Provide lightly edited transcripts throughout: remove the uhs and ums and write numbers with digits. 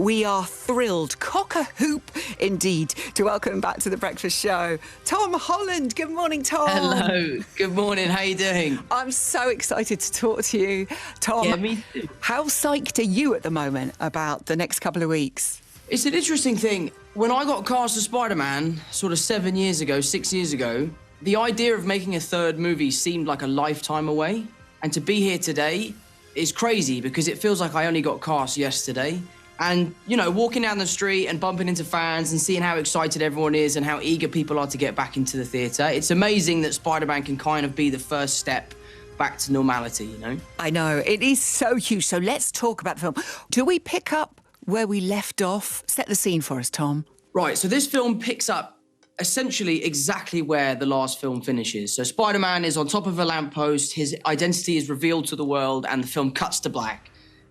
We are thrilled, cock-a-hoop indeed, to welcome back to The Breakfast Show, Tom Holland. Good morning, Tom. Hello. Good morning. How you doing? I'm so excited to talk to you, Tom. Yeah, me too. How psyched are you at the moment about the next couple of weeks? It's an interesting thing. When I got cast as Spider-Man, sort of 6 years ago, the idea of making a third movie seemed like a lifetime away. And to be here today is crazy because it feels like I only got cast yesterday. And, you know, walking down the street and bumping into fans and seeing how excited everyone is and how eager people are to get back into the theatre, it's amazing that Spider-Man can kind of be the first step back to normality, you know? I know, it is so huge. So let's talk about the film. Do we pick up where we left off? Set the scene for us, Tom. Right, so this film picks up essentially exactly where the last film finishes. So Spider-Man is on top of a lamppost, his identity is revealed to the world, and the film cuts to black.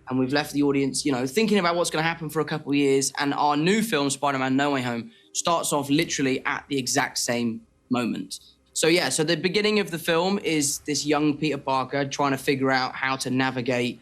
And we've left the audience, you know, thinking about what's going to happen for a couple of years. And our new film, Spider-Man No Way Home, starts off literally at the exact same moment. So, yeah, so the beginning of the film is this young Peter Parker trying to figure out how to navigate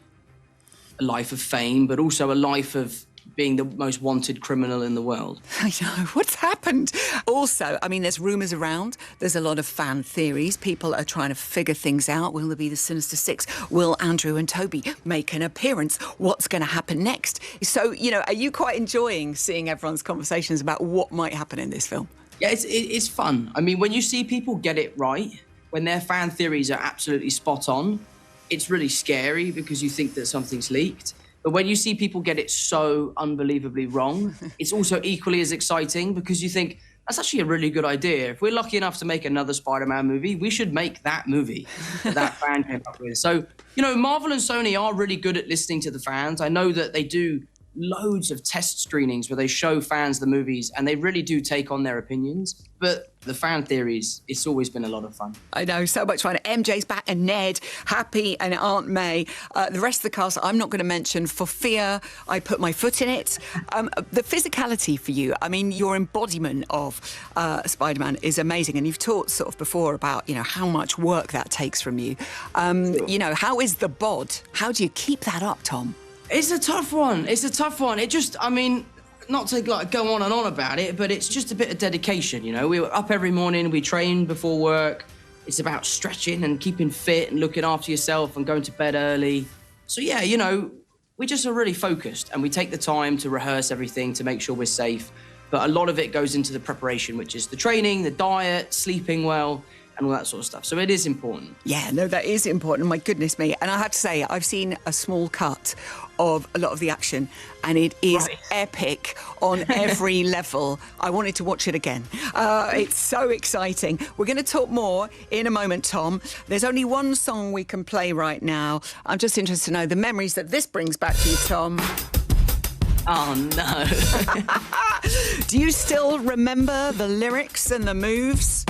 a life of fame, but also a life of being the most wanted criminal in the world. I know. What's happened? Also, I mean, there's rumours around. There's a lot of fan theories. People are trying to figure things out. Will there be the Sinister Six? Will Andrew and Toby make an appearance? What's going to happen next? So, you know, are you quite enjoying seeing everyone's conversations about what might happen in this film? Yeah, it's fun. I mean, when you see people get it right, when their fan theories are absolutely spot on, it's really scary because you think that something's leaked. But when you see people get it so unbelievably wrong, it's also equally as exciting because you think, that's actually a really good idea. If we're lucky enough to make another Spider-Man movie, we should make that movie that fan came up with. So, you know, Marvel and Sony are really good at listening to the fans. I know that they do loads of test screenings where they show fans the movies and they really do take on their opinions. But the fan theories, it's always been a lot of fun. I know, so much fun. MJ's back and Ned, Happy and Aunt May. The rest of the cast I'm not going to mention for fear I put my foot in it. The physicality for you, I mean, your embodiment of Spider-Man is amazing. And you've talked sort of before about, you know, how much work that takes from you. You know, how is the bod? How do you keep that up, Tom? It's a tough one. It's a tough one. It just, I mean, not to like go on and on about it, but it's just a bit of dedication, you know? We were up every morning, we train before work. It's about stretching and keeping fit and looking after yourself and going to bed early. So yeah, you know, we just are really focused and we take the time to rehearse everything to make sure we're safe. But a lot of it goes into the preparation, which is the training, the diet, sleeping well, and all that sort of stuff. So it is important. Yeah, no, that is important. My goodness me. And I have to say, I've seen a small cut of a lot of the action, and it is epic on every level. I wanted to watch it again. It's so exciting. We're going to talk more in a moment, Tom. There's only one song we can play right now. I'm just interested to know the memories that this brings back to you, Tom. Oh, no. Do you still remember the lyrics and the moves?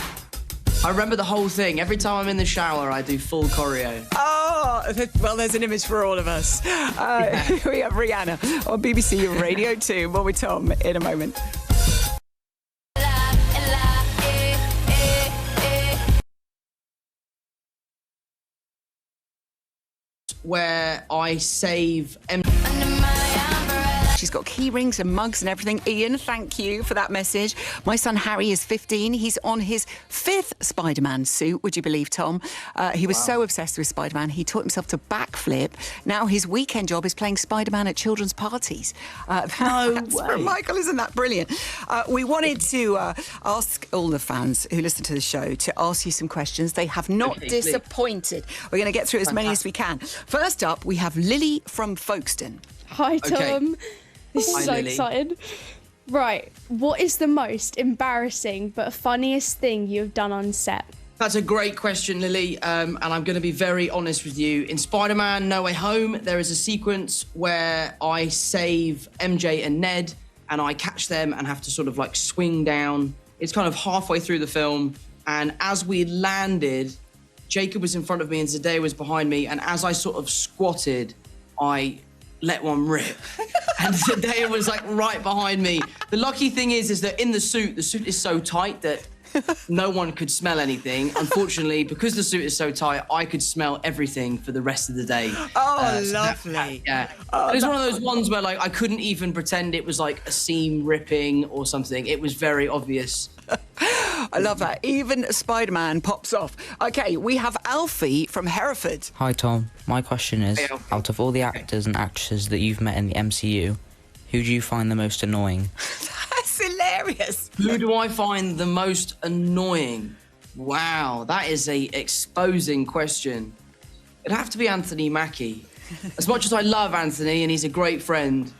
I remember the whole thing. Every time I'm in the shower, I do full choreo. Oh, well, there's an image for all of us. We have Rihanna on BBC Radio 2. More with Tom in a moment. Where I save She's got key rings and mugs and everything. Ian, thank you for that message. My son Harry is 15. He's on his 5th Spider-Man suit, would you believe, Tom? He was so obsessed with Spider-Man, he taught himself to backflip. Now his weekend job is playing Spider-Man at children's parties. That's from Michael, isn't that brilliant? We wanted to ask all the fans who listen to the show to ask you some questions. They have not disappointed. We're going to get through as many as we can. First up, we have Lily from Folkestone. Hi, Tom. This is so exciting. Right, what is the most embarrassing but funniest thing you've done on set? That's a great question, Lily, and I'm going to be very honest with you. In Spider-Man No Way Home, there is a sequence where I save MJ and Ned, and I catch them and have to sort of like swing down. It's kind of halfway through the film, and as we landed, Jacob was in front of me and Zendaya was behind me, and as I sort of squatted, I let one rip. And Zendaya was like right behind me. The lucky thing is that in the suit is so tight that no one could smell anything. Unfortunately, because the suit is so tight, I could smell everything for the rest of the day. Oh, lovely. Yeah. Oh, It's one of those ones where like I couldn't even pretend it was like a seam ripping or something. It was very obvious. I love that. Even Spider-Man pops off. Okay, we have Alfie from Hereford. Hi, Tom. My question is, Hey, Alfie. out of all the actors and actresses that you've met in the MCU, who do you find the most annoying? That's hilarious. Who do I find the most annoying? Wow, that is a exposing question. It'd have to be Anthony Mackie. As much as I love Anthony and he's a great friend,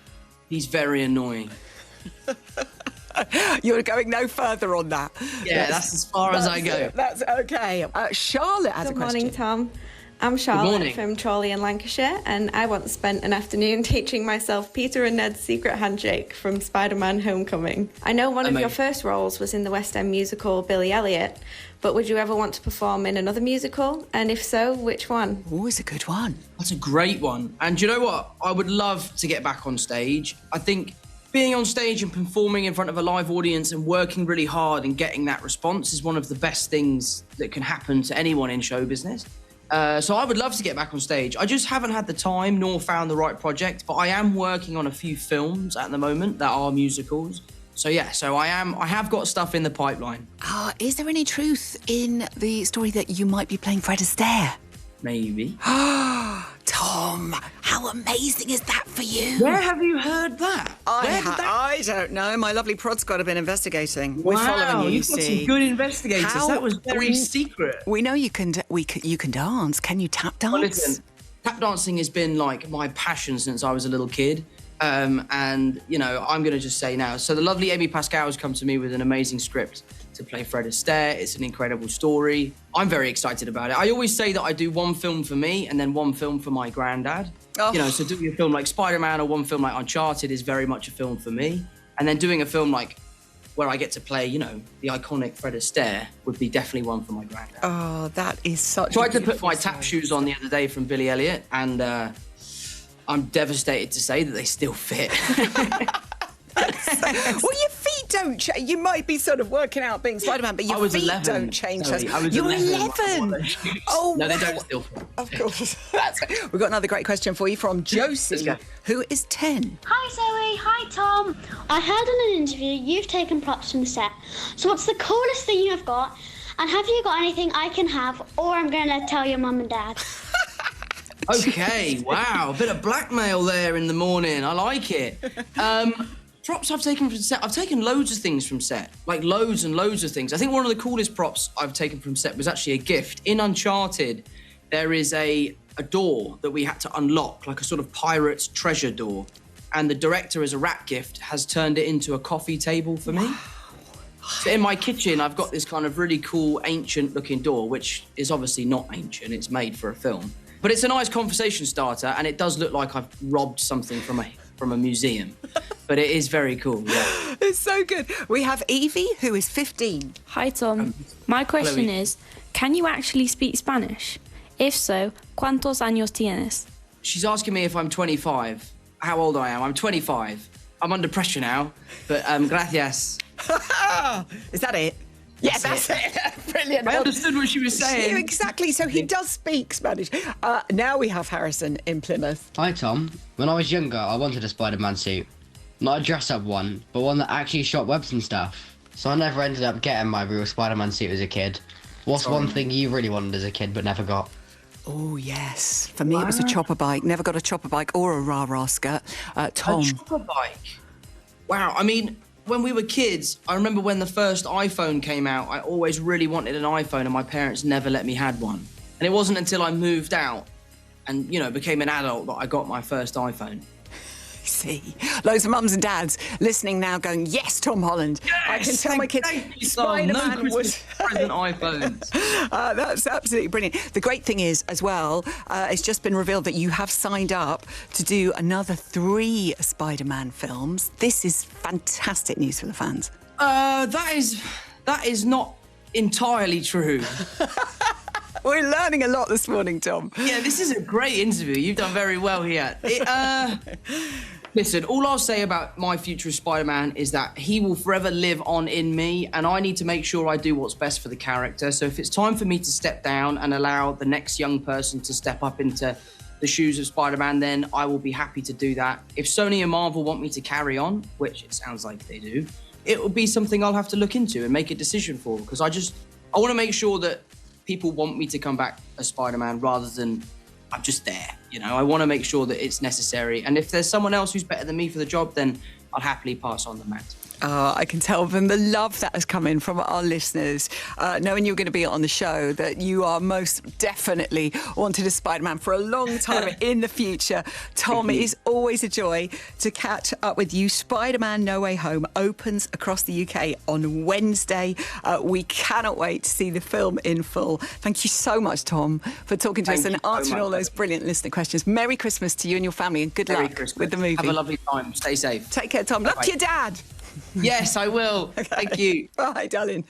he's very annoying. You're going no further on that. Yeah, that's as far as I go. That's okay. Charlotte has a Good question. morning, Tom. I'm Charlotte morning. from Chorley in Lancashire, and I once spent an afternoon teaching myself Peter and Ned's secret handshake from Spider-Man Homecoming. I know one of your Amazing. first roles was in the West End musical Billy Elliot, but would you ever want to perform in another musical? And if so, which one? Always a good one. That's a great one. And you know what? I would love to get back on stage. I think being on stage and performing in front of a live audience and working really hard and getting that response is one of the best things that can happen to anyone in show business. So I would love to get back on stage. I just haven't had the time nor found the right project, but I am working on a few films at the moment that are musicals. So yeah, I have got stuff in the pipeline. Is there any truth in the story that you might be playing Fred Astaire? Maybe. Tom, how amazing is that for you? Where have you heard that? I don't know. My lovely prod squad have been investigating. We're following you, you've got see. some good investigators. That was very secret. We know you can. You can dance. Can you tap dance? Well, listen, tap dancing has been like my passion since I was a little kid. And, you know, I'm going to just say now. So the lovely Amy Pascal has come to me with an amazing script to play Fred Astaire. It's an incredible story. I'm very excited about it. I always say that I do one film for me and then one film for my granddad. Oh. You know, so doing a film like Spider-Man or one film like Uncharted is very much a film for me. And then doing a film like where I get to play, you know, the iconic Fred Astaire would be definitely one for my granddad. Oh, that is such. Tried to put my tap shoes on the other day from Billy Elliot, and I'm devastated to say that they still fit. Well, your feet don't change. You might be sort of working out being Spider-Man, but I your was feet 11. don't change. Sorry, I was You're 11. 11. Oh, no, they wow. don't still fit. Of course. We've got another great question for you from Josie, go. who is 10. Hi Zoe, hi Tom. I heard in an interview you've taken props from the set. So what's the coolest thing you have got? And have you got anything I can have, or I'm going to tell your mum and dad? Okay, wow, a bit of blackmail there in the morning. I like it. Props I've taken from set. I've taken loads of things from set, like loads and loads of things. I think one of the coolest props I've taken from set was actually a gift. In Uncharted, there is a door that we had to unlock, like a sort of pirate's treasure door. And the director, as a wrap gift, has turned it into a coffee table for me. So in my kitchen, I've got this kind of really cool, ancient-looking door, which is obviously not ancient. It's made for a film. But it's a nice conversation starter, and it does look like I've robbed something from a museum. But it is very cool, yeah. It's so good. We have Evie, who is 15. Hi, Tom. My question hello. is, can you actually speak Spanish? If so, ¿cuántos años tienes? She's asking me if I'm 25, how old I am. I'm 25. I'm under pressure now, but gracias. Is that it? Yes, that's it. Brilliant. I understood what she was saying. Yeah, exactly. So he does speak Spanish. Now we have Harrison in Plymouth. Hi Tom. When I was younger, I wanted a Spider-Man suit. Not a dress-up one, but one that actually shot webs and stuff. So I never ended up getting my real Spider-Man suit as a kid. What's one thing you really wanted as a kid but never got? Oh, yes. For me, it was a chopper bike. Never got a chopper bike or a rah-rah skirt. Tom. A chopper bike. Wow, I mean, when we were kids, I remember when the first iPhone came out, I always really wanted an iPhone and my parents never let me have one. And it wasn't until I moved out and, you know, became an adult that I got my first iPhone. See, loads of mums and dads listening now going, yes, Tom Holland. Yes, I can tell my kids thank you, Tom. Spider-Man No Christmas was... present iPhones. That's absolutely brilliant. The great thing is, as well, it's just been revealed that you have signed up to do another 3 Spider-Man films. This is fantastic news for the fans. That is not entirely true. We're learning a lot this morning, Tom. Yeah, this is a great interview. You've done very well here. Listen, all I'll say about my future as Spider-Man is that he will forever live on in me, and I need to make sure I do what's best for the character. So if it's time for me to step down and allow the next young person to step up into the shoes of Spider-Man, then I will be happy to do that. If Sony and Marvel want me to carry on, which it sounds like they do, it will be something I'll have to look into and make a decision for, because I want to make sure that people want me to come back as Spider-Man rather than I'm just there. You know, I want to make sure that it's necessary. And if there's someone else who's better than me for the job, then I'll happily pass on the mantle. I can tell from the love that has come in from our listeners, knowing you're going to be on the show, that you are most definitely wanted as Spider-Man for a long time in the future. Tom, it is always a joy to catch up with you. Spider-Man No Way Home opens across the UK on Wednesday. We cannot wait to see the film in full. Thank you so much, Tom, for talking to us and answering all those brilliant listener questions. Merry Christmas to you and your family, and good luck with the movie. Have a lovely time. Stay safe. Take care, Tom. Love to your dad. Yes, I will. Okay. Thank you. Bye, darling.